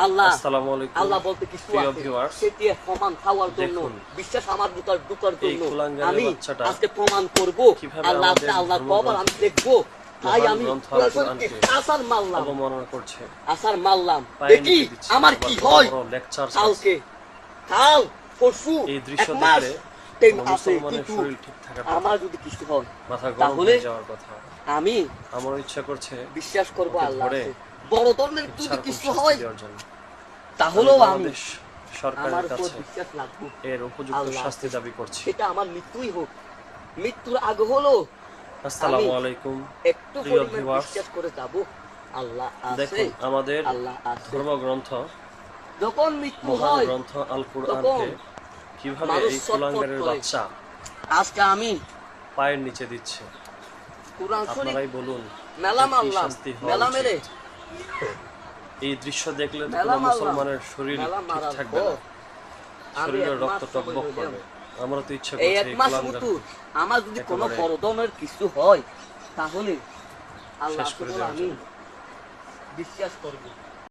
আল্লাহ আসসালামু আলাইকুম আল্লাহ বলতে কিছু প্রিয় আছে ভিউয়ার্স, সেটি প্রমাণ খাওয়ার জন্য দেখুন, বিশ্বাস আমার ভিতর ঢোকার এই জন্য কুলাঙ্গারের আমি বাচ্চাটা আজকে প্রমাণ করব কিভাবে আল্লাহ আমাদের আছে আল্লাহ কবর আমি ধর্মগ্রন্থকে, দেখবো তাই মহান আমি গ্রন্থ আল কোরআন কোরআনকে শরীফকে আসার মারলাম অবমাননা করছে, দেখি পায়ে নিতে দিচ্ছে, আমার আবার কি বড় হয় বড় লেকচার কালকে কাল পরশু এই দৃশ্য এক মাস দেখলে টাইম কোনো আছে মুসলমানের কিন্তু শরীর ঠিক থাকার কথা, আমার যদি কিছু হয় মাথা গরম তাহলে হয়ে যাওয়ার কথা। আমি আমার ইচ্ছা করছে বিশ্বাস করব ওকে আল্লাহ ধরে আছে বড় ধরনের যদি ইচ্ছার কিছু শাস্তি হয় দেওয়ার জন্য তাহলেও আমি বাংলাদেশ আমার সরকারের উপর কাছে বিশ্বাস রাখবো এর উপযুক্ত আল্লাহ শাস্তি দাবি করছি। সেটা আমার মৃত্যুই হোক মৃত্যুর আগে হলো আসসালামু আলাইকুম একটু প্রিয় পরিমাণ ভিউয়ার্স, বিশ্বাস করে যাব আল্লাহ আছে দেখুন আমাদের আল্লাহ আছে ধর্মগ্রন্থ যখন মৃত্যু মহান হয় গ্রন্থ আল তখন কোরআনকে কিভাবে মানুষ এই ছটফট কুলাঙ্গারের করে। বাচ্চা আজকে আমি পায়ের নিচে দিচ্ছে। কোরআন শরীফ আপনারাই বলুন মেলা এর কি মারলাম শাস্তি হওয়া মেলা উচিত? মেরে এই দৃশ্য দেখলে তো মেলা কোনো মারলাম মুসলমানের শরীর মেলা ঠিক মারার থাকবে পর না, আমি শরীরে এক রক্ত মাস টকবক সময় করবে। আমারও তো ইচ্ছা এই করছে এক এই মাস কুলাঙ্গার মতো আমার যদি কোনো একেবারে বড় ধরনের কিছু হয় তাহলে আল্লাহ শেষ করে কেবল দেওয়ার আমি জন্য। বিশ্বাস করবো